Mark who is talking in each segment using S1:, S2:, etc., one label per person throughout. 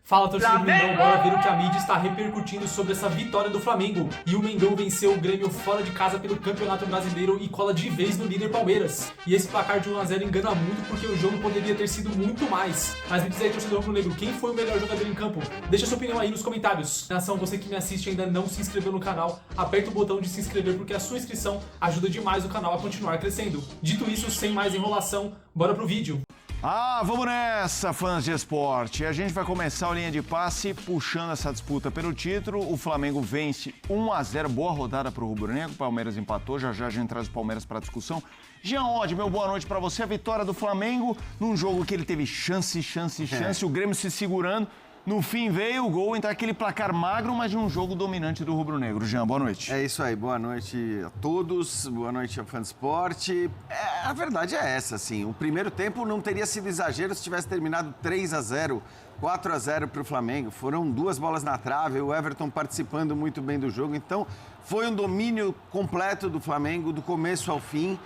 S1: Fala, torcedor do Mengão, bora ver o que a mídia está repercutindo sobre essa vitória do Flamengo. E o Mengão venceu o Grêmio fora de casa pelo Campeonato Brasileiro e cola de vez no líder Palmeiras. E esse placar de 1 a 0 engana muito porque o jogo poderia ter sido muito mais. Mas me diz aí, torcedor rubro-negro, quem foi o melhor jogador em campo? Deixa sua opinião aí nos comentários. Nação, você que me assiste e ainda não se inscreveu no canal, aperta o botão de se inscrever porque a sua inscrição ajuda demais o canal a continuar crescendo. Dito isso, sem mais enrolação, bora pro vídeo.
S2: Vamos nessa, fãs de esporte. A gente vai começar a linha de passe puxando essa disputa pelo título. O Flamengo vence 1 a 0. Boa rodada para o rubro-negro. O Palmeiras empatou. Já já a gente traz o Palmeiras para a discussão. Jean Oddi, meu boa noite para você. A vitória do Flamengo num jogo que ele teve chance. O Grêmio se segurando. No fim veio o gol, então aquele placar magro, mas de um jogo dominante do rubro-negro. Jean, boa noite.
S3: É isso aí, boa noite a todos, boa noite a fã de esporte. A verdade é essa, assim, o primeiro tempo não teria sido exagero se tivesse terminado 3 a 0, 4 a 0 para o Flamengo. Foram 2 bolas na trave, o Everton participando muito bem do jogo, então foi um domínio completo do Flamengo, do começo ao fim.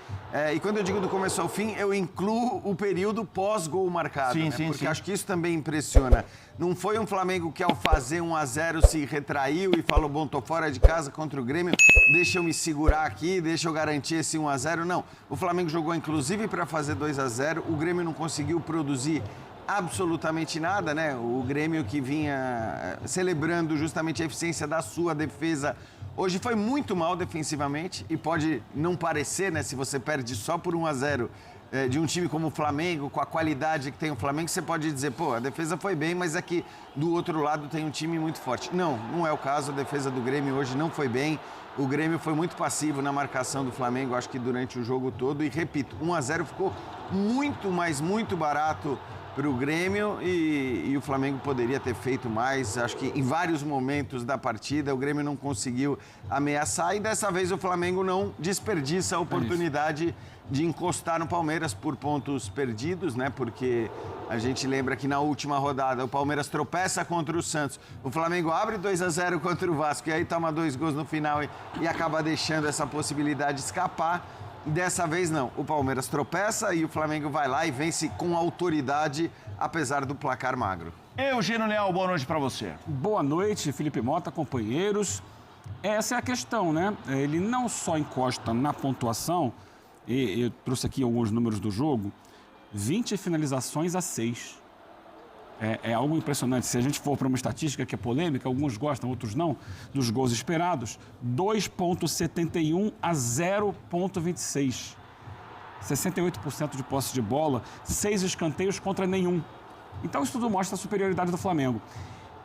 S3: E quando eu digo do começo ao fim, eu incluo o período pós-gol marcado, porque acho que isso também impressiona. Não foi um Flamengo que, ao fazer 1 a 0, se retraiu e falou, bom, tô fora de casa contra o Grêmio, deixa eu me segurar aqui, deixa eu garantir esse 1 a 0. Não, o Flamengo jogou inclusive para fazer 2 a 0, o Grêmio não conseguiu produzir absolutamente nada, né? O Grêmio que vinha celebrando justamente a eficiência da sua defesa, hoje foi muito mal defensivamente e pode não parecer, né? Se você perde só por 1 a 0 de um time como o Flamengo, com a qualidade que tem o Flamengo, você pode dizer, pô, a defesa foi bem, mas é que do outro lado tem um time muito forte. Não, não é o caso, a defesa do Grêmio hoje não foi bem. O Grêmio foi muito passivo na marcação do Flamengo, acho que durante o jogo todo. E repito, 1 a 0 ficou muito, mas muito barato para o Grêmio e o Flamengo poderia ter feito mais. Acho que em vários momentos da partida o Grêmio não conseguiu ameaçar e dessa vez o Flamengo não desperdiça a oportunidade de encostar no Palmeiras por pontos perdidos, né? Porque a gente lembra que na última rodada o Palmeiras tropeça contra o Santos, o Flamengo abre 2 a 0 contra o Vasco e aí toma 2 gols no final e acaba deixando essa possibilidade escapar. Dessa vez não, o Palmeiras tropeça e o Flamengo vai lá e vence com autoridade, apesar do placar magro.
S2: Eugênio Leal, boa noite para você.
S4: Boa noite, Felipe Mota, companheiros. Essa é a questão, né? Ele não só encosta na pontuação, e eu trouxe aqui alguns números do jogo, 20 finalizações a 6. É algo impressionante. Se a gente for para uma estatística que é polêmica, alguns gostam, outros não, dos gols esperados, 2,71 a 0,26. 68% de posse de bola, 6 escanteios contra nenhum. Então isso tudo mostra a superioridade do Flamengo.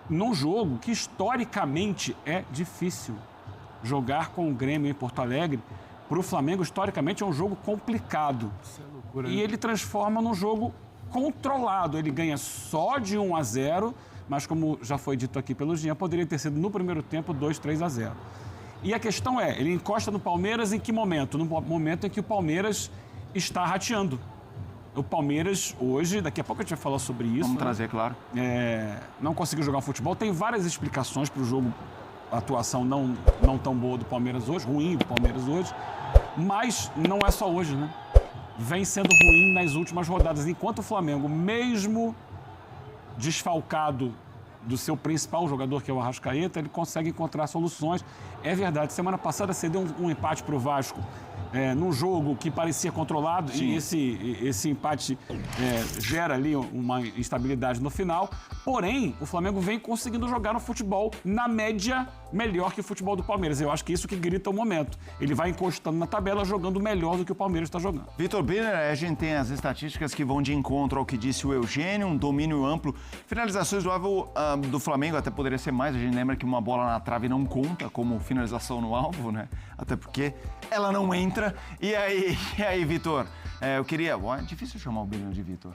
S4: Num jogo que historicamente é difícil. Jogar com o Grêmio em Porto Alegre, para o Flamengo, historicamente, é um jogo complicado. Isso é loucura, né? E ele transforma num jogo controlado. Ele ganha só de 1 a 0, mas como já foi dito aqui pelo Jean, poderia ter sido no primeiro tempo 2, 3 a 0. E a questão é, ele encosta no Palmeiras em que momento? No momento em que o Palmeiras está rateando. O Palmeiras hoje, daqui a pouco a gente vai falar sobre isso.
S2: Vamos trazer, claro.
S4: Não conseguiu jogar futebol. Tem várias explicações para o jogo, a atuação não tão boa do Palmeiras hoje, ruim do Palmeiras hoje, mas não é só hoje, né? Vem sendo ruim nas últimas rodadas. Enquanto o Flamengo, mesmo desfalcado do seu principal jogador, que é o Arrascaeta, ele consegue encontrar soluções. É verdade, semana passada cedeu um empate para o Vasco, num jogo que parecia controlado. Sim. E esse empate gera ali uma instabilidade no final. Porém, o Flamengo vem conseguindo jogar no futebol, na média, melhor que o futebol do Palmeiras. Eu acho que isso que grita o momento. Ele vai encostando na tabela, jogando melhor do que o Palmeiras está jogando.
S2: Vitor Birner, a gente tem as estatísticas que vão de encontro ao que disse o Eugênio, um domínio amplo. Finalizações do alvo do Flamengo até poderia ser mais. A gente lembra que uma bola na trave não conta como finalização no alvo, né? Até porque ela não entra. E aí, Vitor? Eu queria... É difícil chamar o Birner de Vitor.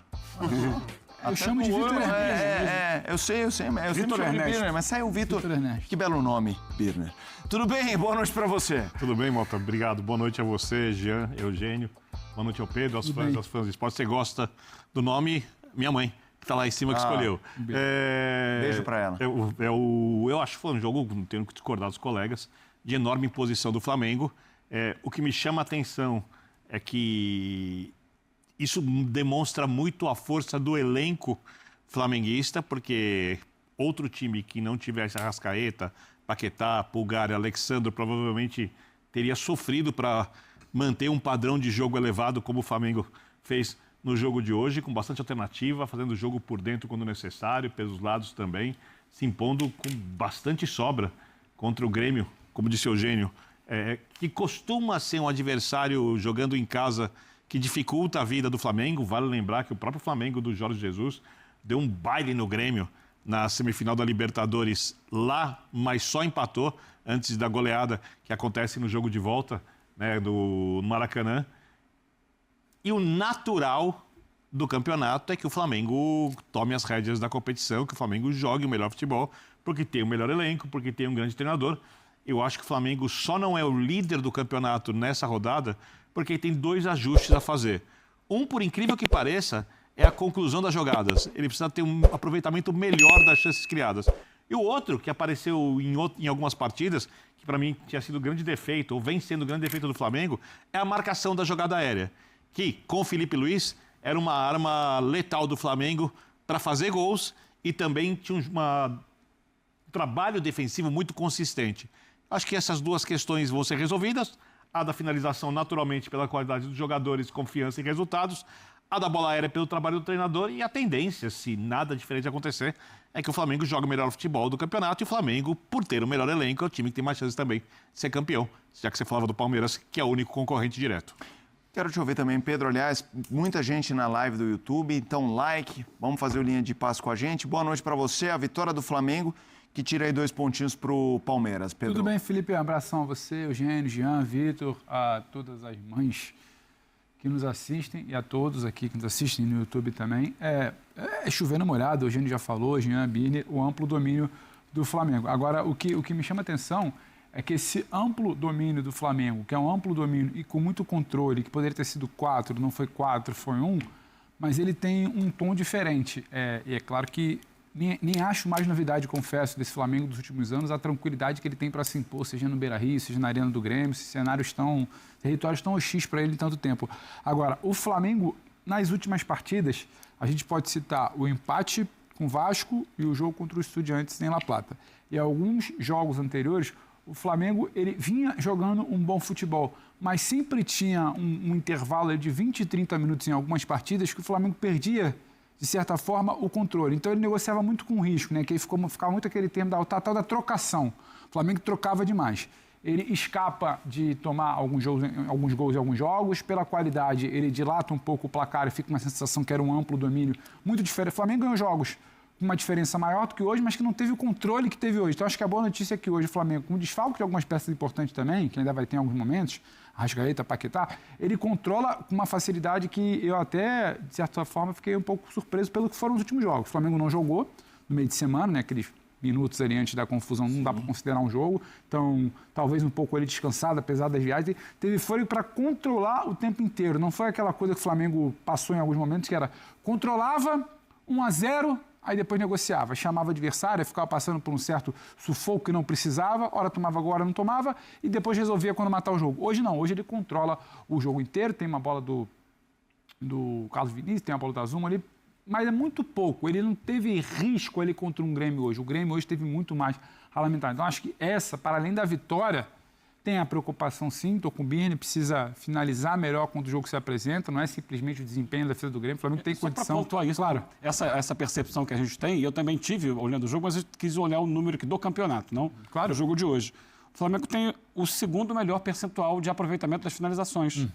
S4: Eu chamo de Vitor Ernesto.
S2: Eu sei, mas eu sempre chamo de Birner, mas saiu o Vitor. Que belo nome, Birner. Tudo bem? Boa noite pra você.
S5: Tudo bem, Mota? Obrigado. Boa noite a você, Jean, Eugênio. Boa noite ao Pedro, aos fãs de esporte. Você gosta do nome? Minha mãe, que tá lá em cima, que escolheu.
S2: Beijo pra ela.
S5: Eu acho que foi um jogo, não tenho que discordar dos colegas, de enorme imposição do Flamengo. O que me chama a atenção é que isso demonstra muito a força do elenco flamenguista, porque outro time que não tivesse Arrascaeta, Paquetá, Pulgar e Alexandre provavelmente teria sofrido para manter um padrão de jogo elevado como o Flamengo fez no jogo de hoje, com bastante alternativa, fazendo o jogo por dentro quando necessário, pelos lados também, se impondo com bastante sobra contra o Grêmio, como disse o Eugênio, que costuma ser um adversário jogando em casa que dificulta a vida do Flamengo. Vale lembrar que o próprio Flamengo do Jorge Jesus deu um baile no Grêmio na semifinal da Libertadores lá, mas só empatou antes da goleada que acontece no jogo de volta, né, do Maracanã. E o natural do campeonato é que o Flamengo tome as rédeas da competição, que o Flamengo jogue o melhor futebol, porque tem o melhor elenco, porque tem um grande treinador. Eu acho que o Flamengo só não é o líder do campeonato nessa rodada porque tem 2 ajustes a fazer. Um, por incrível que pareça, é a conclusão das jogadas. Ele precisa ter um aproveitamento melhor das chances criadas. E o outro, que apareceu em algumas partidas, que para mim tinha sido grande defeito, ou vem sendo grande defeito do Flamengo, é a marcação da jogada aérea, que, com o Felipe Luiz, era uma arma letal do Flamengo para fazer gols e também tinha um trabalho defensivo muito consistente. Acho que essas 2 questões vão ser resolvidas. A da finalização, naturalmente, pela qualidade dos jogadores, confiança e resultados. A da bola aérea pelo trabalho do treinador. E a tendência, se nada diferente acontecer, é que o Flamengo joga o melhor futebol do campeonato. E o Flamengo, por ter o melhor elenco, é o time que tem mais chances também de ser campeão. Já que você falava do Palmeiras, que é o único concorrente direto.
S2: Quero te ouvir também, Pedro. Aliás, muita gente na live do YouTube. Então, like. Vamos fazer o Linha de Passe com a gente. Boa noite para você. A vitória do Flamengo, que tira aí 2 pontinhos para o Palmeiras, Pedro.
S6: Tudo bem, Felipe? Um abração a você, Eugênio, Jean, Vitor, a todas as mães que nos assistem e a todos aqui que nos assistem no YouTube também. É chovendo molhado, o Eugênio já falou, Jean, Bini, o amplo domínio do Flamengo. Agora, o que me chama a atenção é que esse amplo domínio do Flamengo, que é um amplo domínio e com muito controle, que poderia ter sido 4, não foi 4, foi 1, mas ele tem um tom diferente. E é claro que nem acho mais novidade, confesso, desse Flamengo dos últimos anos, a tranquilidade que ele tem para se impor, seja no Beira-Rio, seja na Arena do Grêmio, territórios tão hostis para ele em tanto tempo. Agora, o Flamengo, nas últimas partidas, a gente pode citar o empate com o Vasco e o jogo contra o Estudiantes em La Plata. E alguns jogos anteriores, o Flamengo ele vinha jogando um bom futebol, mas sempre tinha um intervalo de 20 e 30 minutos em algumas partidas que o Flamengo perdia, de certa forma, o controle. Então, ele negociava muito com risco, né? Que aí ficava muito aquele termo tal da trocação. O Flamengo trocava demais. Ele escapa de tomar alguns gols em alguns jogos. Pela qualidade, ele dilata um pouco o placar e fica uma sensação que era um amplo domínio muito diferente. O Flamengo ganhou jogos com uma diferença maior do que hoje, mas que não teve o controle que teve hoje. Então, acho que a boa notícia é que hoje o Flamengo, com desfalque de algumas peças importantes também, que ainda vai ter em alguns momentos, Arrascaeta, Paquetá, ele controla com uma facilidade que eu até, de certa forma, fiquei um pouco surpreso pelo que foram os últimos jogos. O Flamengo não jogou no meio de semana, né? Aqueles minutos ali antes da confusão, não dá para considerar um jogo. Então, talvez um pouco ele descansado, apesar das viagens. Teve fôlego para controlar o tempo inteiro. Não foi aquela coisa que o Flamengo passou em alguns momentos, que era controlava 1-0, aí depois negociava, chamava o adversário, ficava passando por um certo sufoco que não precisava, hora tomava gol, hora não tomava, e depois resolvia quando matar o jogo. Hoje não, hoje ele controla o jogo inteiro, tem uma bola do Carlos Vinícius, tem uma bola da Zuma ali, mas é muito pouco, ele não teve risco ali contra um Grêmio hoje, o Grêmio hoje teve muito mais a lamentar. Então acho que essa, para além da vitória, tem a preocupação sim, estou com o Birne, precisa finalizar melhor quando o jogo se apresenta, não é simplesmente o desempenho da defesa do Grêmio, o Flamengo tem condição.
S4: Só para pontuar isso, claro. Essa percepção que a gente tem, e eu também tive olhando o jogo, mas eu quis olhar o número aqui do campeonato, não claro. O jogo de hoje. O Flamengo tem o segundo melhor percentual de aproveitamento das finalizações.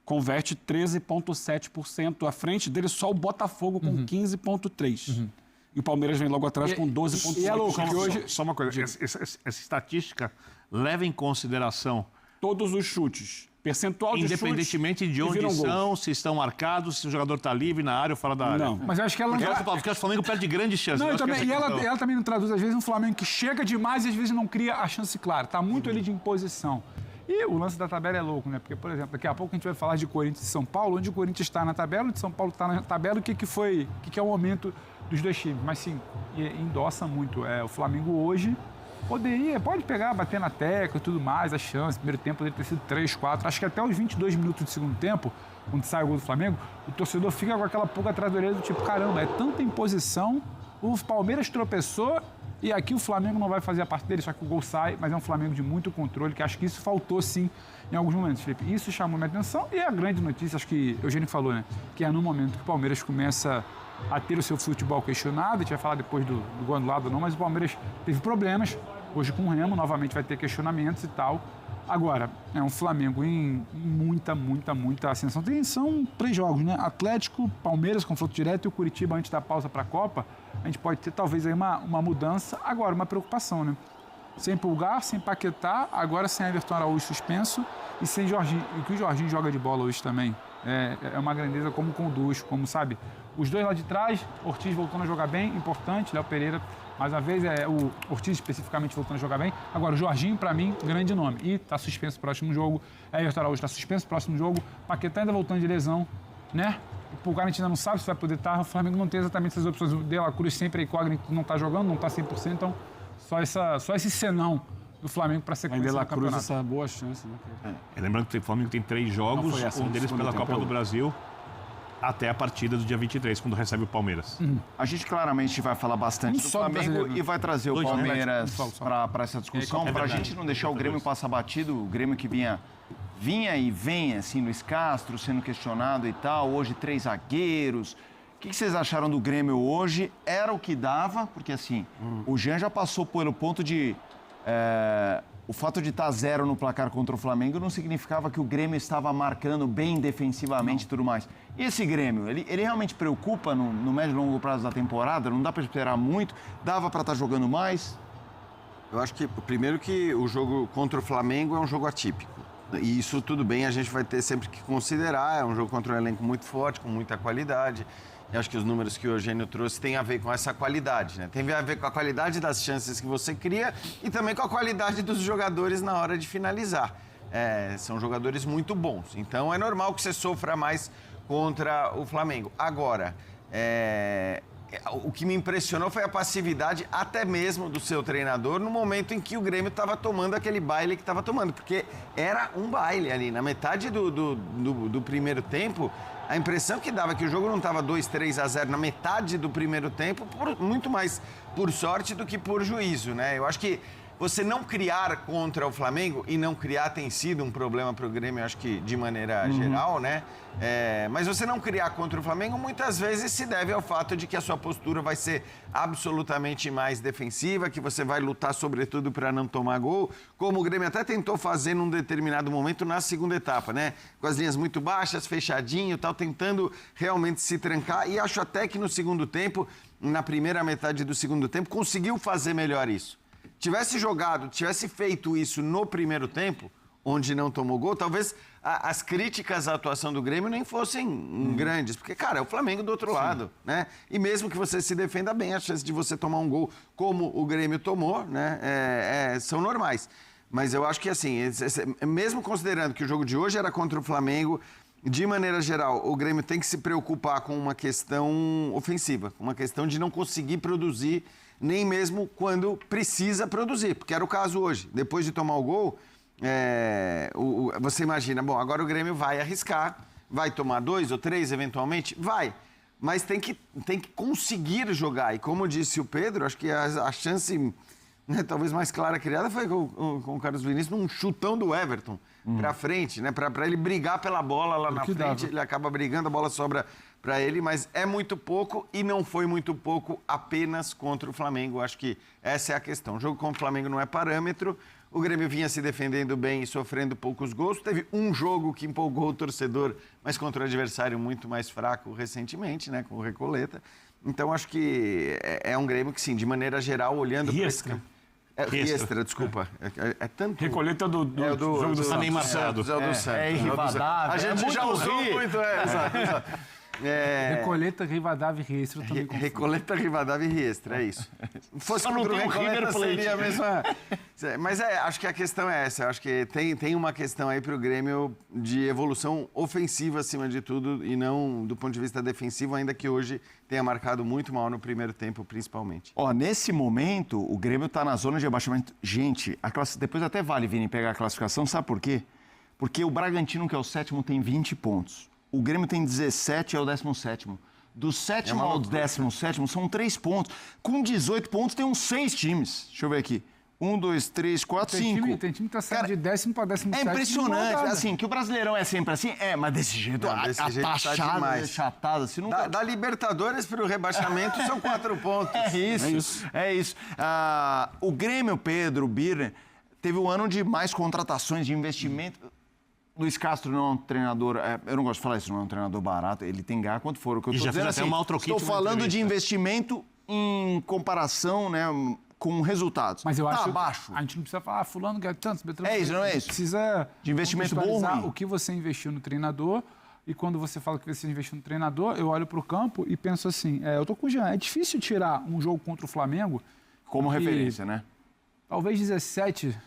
S4: Converte 13,7%, à frente dele só o Botafogo com 15,3%. E o Palmeiras vem logo atrás com 12,7%.
S6: E é louco, que hoje...
S5: Só uma coisa, essa estatística leva em consideração
S4: todos os chutes, percentual de chutes,
S5: independentemente de onde são, se estão marcados, se o jogador está livre na área ou fora da área.
S6: Não, mas eu acho que ela...
S5: Porque o Flamengo perde grandes chances.
S6: Não, ela também não traduz, às vezes, um Flamengo que chega demais e às vezes não cria a chance clara. Está muito ali de imposição. E o lance da tabela é louco, né? Porque, por exemplo, daqui a pouco a gente vai falar de Corinthians e São Paulo, onde o Corinthians está na tabela, onde São Paulo está na tabela, o que é o momento dos dois times. Mas, sim, endossa muito. O Flamengo hoje pode pegar, bater na tecla e tudo mais, a chance. Primeiro tempo poderia ter sido 3, 4. Acho que até os 22 minutos do segundo tempo, quando sai o gol do Flamengo, o torcedor fica com aquela pulga atrás da orelha do tipo, caramba, é tanta imposição O Palmeiras tropeçou e aqui o Flamengo não vai fazer a parte dele, só que o gol sai, mas é um Flamengo de muito controle, que acho que isso faltou sim em alguns momentos, Felipe. Isso chamou minha atenção e a grande notícia, acho que o Eugênio falou, né? Que é no momento que o Palmeiras começa a ter o seu futebol questionado, a gente vai falar depois do gol anulado ou não, mas o Palmeiras teve problemas, hoje com o Remo, novamente vai ter questionamentos e tal. Agora, é um Flamengo em muita ascensão. São 3 jogos, né? Atlético, Palmeiras, confronto direto, e o Curitiba antes da pausa para a Copa. A gente pode ter talvez aí uma mudança. Agora, uma preocupação, né? Sem Pulgar, sem Paquetá, agora sem Everton Araújo suspenso e sem Jorginho. E que o Jorginho joga de bola hoje também. É uma grandeza como conduz, como sabe. Os dois lá de trás, Ortiz voltando a jogar bem, importante, Léo Pereira. Mais uma vez, o Ortiz especificamente voltando a jogar bem. Agora, o Jorginho, para mim, grande nome. E está suspenso no próximo jogo. Everton Araújo está suspenso no próximo jogo. Paquetá ainda voltando de lesão, né? O Pulgar a gente ainda não sabe se vai poder estar. O Flamengo não tem exatamente essas opções. O De La Cruz sempre é incógnito, não está jogando, não está 100%. Então, só esse senão do Flamengo para sequência
S4: De La
S6: do campeonato.
S4: Cruz, essa boa chance, né?
S5: Lembrando que o Flamengo tem 3 jogos, um deles pela Copa do Brasil, até a partida do dia 23, quando recebe o Palmeiras.
S2: A gente claramente vai falar bastante do
S6: só do
S2: Flamengo
S6: brasileiro, né?
S2: e vai trazer o
S5: 2, né?
S2: Palmeiras
S6: Só.
S2: para essa discussão, para a
S5: verdade.
S2: gente não deixar o Grêmio passar batido, o Grêmio que vinha e vem, assim, Luiz Castro sendo questionado e tal, hoje 3 zagueiros. O que vocês acharam do Grêmio hoje? Era o que dava, porque assim, o Jean já passou pelo ponto de... o fato de estar 0 no placar contra o Flamengo não significava que o Grêmio estava marcando bem defensivamente e tudo mais. E esse Grêmio, ele realmente preocupa no médio e longo prazo da temporada? Não dá para esperar muito? Dava para estar jogando mais?
S3: Eu acho que, primeiro, que o jogo contra o Flamengo é um jogo atípico. E isso tudo bem, a gente vai ter sempre que considerar. É um jogo contra um elenco muito forte, com muita qualidade. Eu acho que os números que o Eugênio trouxe têm a ver com essa qualidade, né? Tem a ver com a qualidade das chances que você cria e também com a qualidade dos jogadores na hora de finalizar. São jogadores muito bons. Então, é normal que você sofra mais contra o Flamengo. Agora, o que me impressionou foi a passividade até mesmo do seu treinador no momento em que o Grêmio estava tomando aquele baile que estava tomando. Porque era um baile ali. Na metade do primeiro tempo, a impressão que dava que o jogo não estava 2-3-0 na metade do primeiro tempo, muito mais por sorte do que por juízo, né? Eu acho que você não criar contra o Flamengo, e não criar tem sido um problema para o Grêmio, acho que de maneira geral, né? Mas você não criar contra o Flamengo muitas vezes se deve ao fato de que a sua postura vai ser absolutamente mais defensiva, que você vai lutar sobretudo para não tomar gol, como o Grêmio até tentou fazer num determinado momento na segunda etapa, né? Com as linhas muito baixas, fechadinho, tal, tentando realmente se trancar, e acho até que no segundo tempo, na primeira metade do segundo tempo, conseguiu fazer melhor isso. Tivesse feito isso no primeiro tempo, onde não tomou gol, talvez as críticas à atuação do Grêmio nem fossem grandes, porque, cara, é o Flamengo do outro lado, né? E mesmo que você se defenda bem, a chance de você tomar um gol como o Grêmio tomou, né, são normais. Mas eu acho que, assim, mesmo considerando que o jogo de hoje era contra o Flamengo, de maneira geral, o Grêmio tem que se preocupar com uma questão ofensiva, uma questão de não conseguir produzir nem mesmo quando precisa produzir, porque era o caso hoje. Depois de tomar o gol, você imagina, bom, agora o Grêmio vai arriscar, vai tomar 2 ou 3 eventualmente? Vai, mas tem que conseguir jogar. E como disse o Pedro, acho que a chance, né, talvez mais clara criada foi com o Carlos Vinícius num chutão do Everton para frente, né, para ele brigar pela bola lá na frente. Ele acaba brigando, a bola sobra para ele, mas é muito pouco e não foi muito pouco apenas contra o Flamengo. Acho que essa é a questão. O jogo contra o Flamengo não é parâmetro. O Grêmio vinha se defendendo bem e sofrendo poucos gols. Teve um jogo que empolgou o torcedor, mas contra um adversário muito mais fraco recentemente, né, com o Recoleta. Então, acho que é um Grêmio que, sim, de maneira geral, olhando para esse campo. Riestra, desculpa. É tanto...
S4: Recoleta do jogo do
S5: Santos.
S3: do Santos. A gente já usou muito, exato.
S6: Recoleta, Rivadavia e Riestra também.
S3: Recoleta, Rivadavia e Riestra, é isso. Se fosse contra o Recoleta, seria a mesma... Mas acho que a questão é essa. Acho que tem uma questão aí para o Grêmio de evolução ofensiva, acima de tudo, e não do ponto de vista defensivo, ainda que hoje tenha marcado muito mal no primeiro tempo, principalmente.
S2: Nesse momento, o Grêmio está na zona de abaixamento. Gente, depois até vale virem pegar a classificação, sabe por quê? Porque o Bragantino, que é o 7º, tem 20 pontos. O Grêmio tem 17, é o 17º. Do 7º ao 17º são 3 pontos. Com 18 pontos tem uns 6 times. Deixa eu ver aqui. 1, 2, 3, 4, 5.
S6: Tem time que tá saindo de 10º para 17º.
S2: É impressionante, assim, que o Brasileirão é sempre assim. Mas desse jeito,
S3: desse jeito tá demais.
S2: achatada, assim, nunca...
S3: Da Libertadores para o rebaixamento são 4 pontos.
S2: É isso. O Grêmio, Pedro, Birner, teve um ano de mais contratações, de investimento. Luiz Castro não é um treinador, eu não gosto de falar isso, não é um treinador barato, ele tem ganhar quanto for. O que eu estou dizendo assim, estou falando de investimento em comparação, né, com resultados.
S6: Mas eu acho
S2: abaixo.
S6: A gente não precisa falar, fulano ganha tantos, Beltrano.
S2: É isso, não é isso?
S6: Precisa
S2: de investimento bom.
S6: O que você investiu no treinador, e quando você fala que você investiu no treinador, eu olho para o campo e penso assim, eu tô com o Jean, é difícil tirar um jogo contra o Flamengo
S2: como referência, né?
S6: Talvez 17,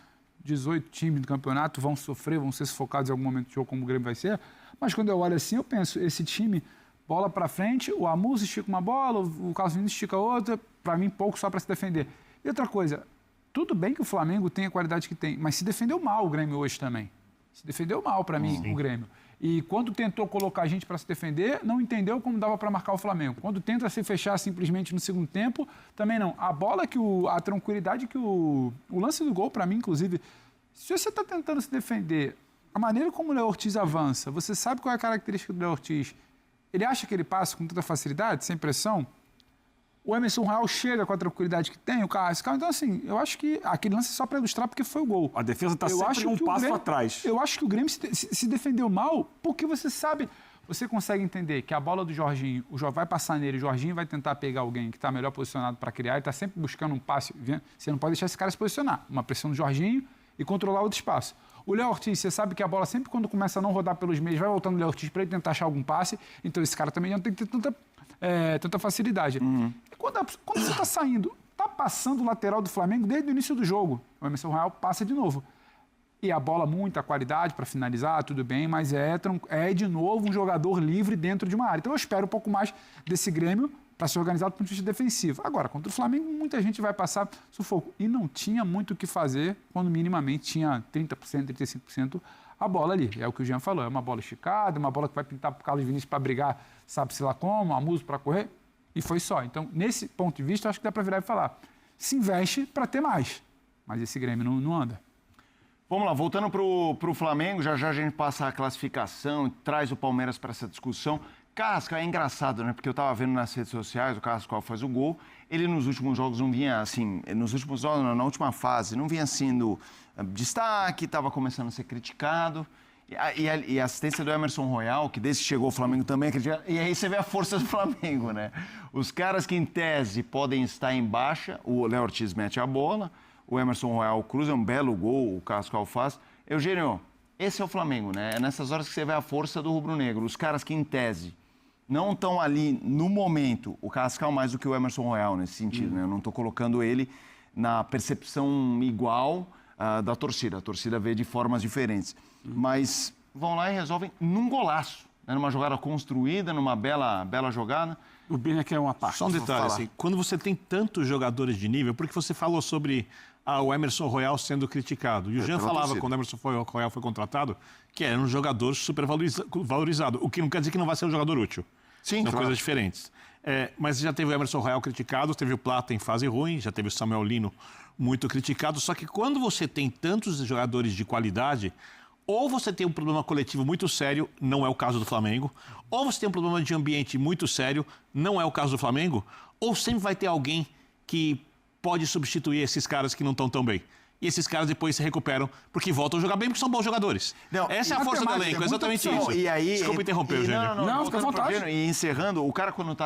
S6: 18 times do campeonato vão sofrer, vão ser sufocados em algum momento do jogo, como o Grêmio vai ser, mas quando eu olho assim, eu penso, esse time, bola para frente, o Amuso estica uma bola, o Carlos Vinícius estica outra, para mim pouco só para se defender. E outra coisa, tudo bem que o Flamengo tem a qualidade que tem, mas se defendeu mal o Grêmio hoje também. Se defendeu mal para mim o Grêmio. E quando tentou colocar a gente para se defender, não entendeu como dava para marcar o Flamengo. Quando tenta se fechar simplesmente no segundo tempo, também não. A bola a tranquilidade que o lance do gol, para mim, inclusive, se você está tentando se defender, a maneira como o Léo Ortiz avança, você sabe qual é a característica do Léo Ortiz? Ele acha que ele passa com tanta facilidade, sem pressão? O Emerson Royal chega com a tranquilidade que tem, o Carrascal. Então, assim, eu acho que aquele lance é só para ilustrar porque foi o gol.
S4: A defesa está sempre um passo atrás.
S6: Eu acho que o Grêmio se defendeu mal porque você sabe, você consegue entender que a bola do Jorginho, o Jorginho vai passar nele, o Jorginho vai tentar pegar alguém que está melhor posicionado para criar, ele está sempre buscando um passe. Você não pode deixar esse cara se posicionar. Uma pressão do Jorginho e controlar outro espaço. O Léo Ortiz, você sabe que a bola sempre quando começa a não rodar pelos meios, vai voltando o Léo Ortiz para ele tentar achar algum passe. Então esse cara também não tem que ter tanta facilidade. Quando você está saindo, está passando o lateral do Flamengo desde o início do jogo. O Emerson Royal passa de novo. E a bola, muita qualidade para finalizar, tudo bem, mas é de novo um jogador livre dentro de uma área. Então eu espero um pouco mais desse Grêmio para se organizar do ponto de vista defensivo. Agora, contra o Flamengo, muita gente vai passar sufoco. E não tinha muito o que fazer quando minimamente tinha 30%, 35% a bola ali. É o que o Jean falou, é uma bola esticada, uma bola que vai pintar para o Carlos Vinícius para brigar, sabe-se lá como, a Muso para correr. E foi só. Então, nesse ponto de vista, acho que dá para virar e falar. Se investe para ter mais. Mas esse Grêmio não anda.
S2: Vamos lá, voltando para o Flamengo, já a gente passa a classificação, traz o Palmeiras para essa discussão. Carrascal é engraçado, né? Porque eu estava vendo nas redes sociais, o Carrascal faz o gol. Ele nos últimos jogos não vinha assim, na última fase, não vinha sendo destaque, estava começando a ser criticado. E a assistência do Emerson Royal, que desde que chegou o Flamengo também é criticado. E aí você vê a força do Flamengo, né? Os caras que em tese podem estar em baixa, o Léo Ortiz mete a bola, o Emerson Royal cruza, um belo gol, o Carrascal faz. Eugênio, esse é o Flamengo, né? É nessas horas que você vê a força do rubro-negro. Os caras que em tese não estão ali no momento, o Carrascal mais do que o Emerson Royal nesse sentido, né? Eu não estou colocando ele na percepção igual da torcida. A torcida vê de formas diferentes. Mas vão lá e resolvem num golaço, né? Numa jogada construída, numa bela jogada.
S4: O Birner quer uma parte.
S5: Só um detalhe, assim, quando você tem tantos jogadores de nível, porque você falou sobre o Emerson Royal sendo criticado. E o Jean falava, quando o Emerson Royal foi contratado, que era um jogador super valorizado, o que não quer dizer que não vai ser um jogador útil.
S2: Sim,
S5: são coisas diferentes. Mas já teve o Emerson Royal criticado, teve o Plata em fase ruim, já teve o Samuel Lino muito criticado. Só que quando você tem tantos jogadores de qualidade, ou você tem um problema coletivo muito sério, não é o caso do Flamengo, ou você tem um problema de ambiente muito sério, não é o caso do Flamengo, ou sempre vai ter alguém que pode substituir esses caras que não estão tão bem. E esses caras depois se recuperam porque voltam a jogar bem porque são bons jogadores.
S2: Não,
S5: essa é a força do elenco, exatamente isso.
S2: E aí,
S5: desculpa interromper, Eugênio.
S6: Não, fica à vontade.
S2: E encerrando, o cara quando está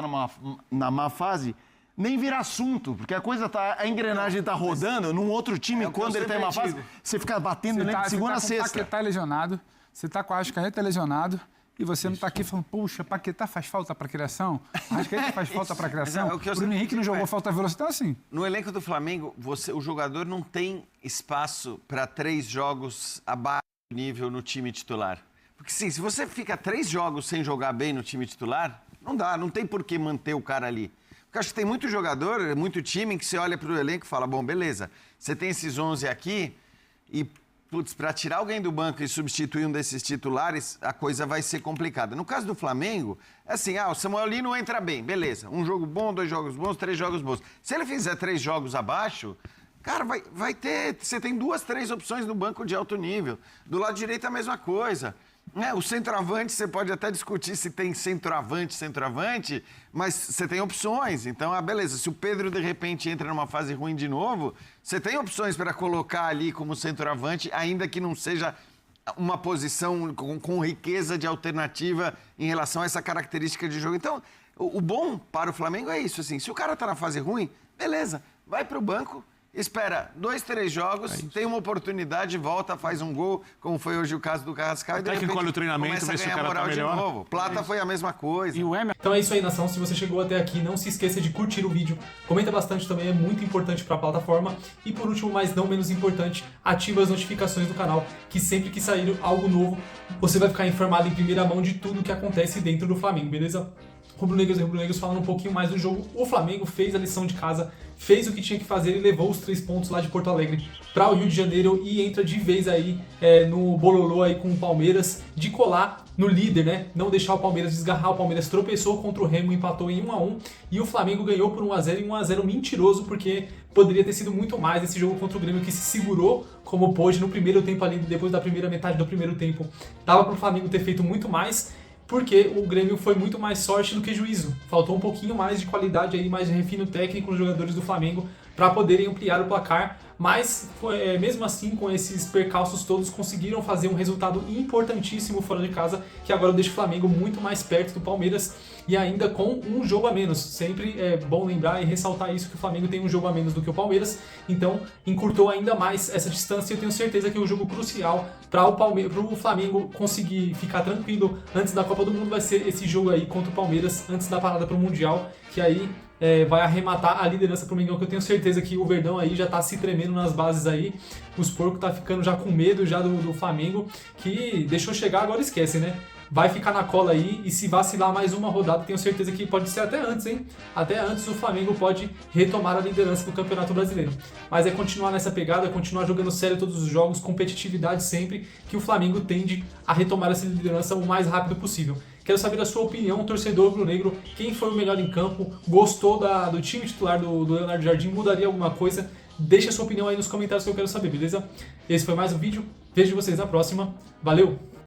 S2: na má fase, nem vira assunto, porque a engrenagem está rodando num outro time, quando ele está em má fase, você fica batendo nele de segunda a sexta.
S6: Você está lesionado, você está com a Arrascaeta lesionado, e você não está aqui falando, puxa, Paquetá faz falta para a criação? Arrascaeta faz falta para a criação? O Bruno Henrique não jogou falta de velocidade, assim.
S3: No elenco do Flamengo, o jogador não tem espaço para 3 jogos abaixo do nível no time titular. Porque sim, se você fica 3 jogos sem jogar bem no time titular, não tem por que manter o cara ali. Porque acho que tem muito jogador, muito time que você olha para o elenco e fala, bom, beleza, você tem esses 11 aqui e putz, para tirar alguém do banco e substituir um desses titulares, a coisa vai ser complicada. No caso do Flamengo, é assim, o Samuel Lino entra bem, beleza. Um jogo bom, 2 jogos bons, 3 jogos bons. Se ele fizer 3 jogos abaixo, cara, vai ter... Você tem 2, 3 opções no banco de alto nível. Do lado direito a mesma coisa. O centroavante, você pode até discutir se tem centroavante, mas você tem opções. Então, beleza, se o Pedro, de repente, entra numa fase ruim de novo, você tem opções para colocar ali como centroavante, ainda que não seja uma posição com riqueza de alternativa em relação a essa característica de jogo. Então, o bom para o Flamengo é isso, assim, se o cara tá na fase ruim, beleza, vai para o banco, espera 2, 3 jogos, tem uma oportunidade, volta, faz um gol, como foi hoje o caso do Carrascal, e de repente
S5: olha o treinamento,
S3: começa a
S5: vê se o
S3: ganhar
S5: cara tá
S3: moral de
S5: melhor.
S3: novo. Plata foi a mesma coisa.
S4: E o Emerson...
S1: Então é isso aí, nação. Se você chegou até aqui, não se esqueça de curtir o vídeo. Comenta bastante também, é muito importante para a plataforma. E por último, mas não menos importante, ativa as notificações do canal, que sempre que sair algo novo, você vai ficar informado em primeira mão de tudo que acontece dentro do Flamengo, beleza? Rubro-negros e rubro-negros falando um pouquinho mais do jogo. O Flamengo fez a lição de casa, fez o que tinha que fazer e levou os 3 pontos lá de Porto Alegre para o Rio de Janeiro e entra de vez aí no bololô aí com o Palmeiras de colar no líder, né? Não deixar o Palmeiras desgarrar. O Palmeiras tropeçou contra o Remo, empatou em 1-1 e o Flamengo ganhou por 1-0 e 1-0 mentiroso, porque poderia ter sido muito mais esse jogo contra o Grêmio, que se segurou como pôde no primeiro tempo ali, depois da primeira metade do primeiro tempo. Dava para o Flamengo ter feito muito mais, porque o Grêmio foi muito mais sorte do que juízo. Faltou um pouquinho mais de qualidade aí, mais de refino técnico nos jogadores do Flamengo para poderem ampliar o placar, mas mesmo assim, com esses percalços todos, conseguiram fazer um resultado importantíssimo fora de casa, que agora deixa o Flamengo muito mais perto do Palmeiras e ainda com um jogo a menos. Sempre é bom lembrar e ressaltar isso, que o Flamengo tem um jogo a menos do que o Palmeiras, então encurtou ainda mais essa distância, e eu tenho certeza que o jogo crucial para o Flamengo conseguir ficar tranquilo antes da Copa do Mundo vai ser esse jogo aí contra o Palmeiras, antes da parada para o Mundial, que aí vai arrematar a liderança pro Mengão, que eu tenho certeza que o Verdão aí já tá se tremendo nas bases aí, os porcos tá ficando já com medo já do Flamengo, que deixou chegar, agora esquece, né? Vai ficar na cola aí, e se vacilar mais uma rodada, tenho certeza que pode ser até antes, hein? Até antes o Flamengo pode retomar a liderança do Campeonato Brasileiro. Mas é continuar nessa pegada, continuar jogando sério todos os jogos, competitividade sempre, que o Flamengo tende a retomar essa liderança o mais rápido possível. Quero saber a sua opinião, torcedor rubro-negro, quem foi o melhor em campo, gostou do time titular do Leonardo Jardim, mudaria alguma coisa? Deixa a sua opinião aí nos comentários que eu quero saber, beleza? Esse foi mais um vídeo, vejo vocês na próxima, valeu!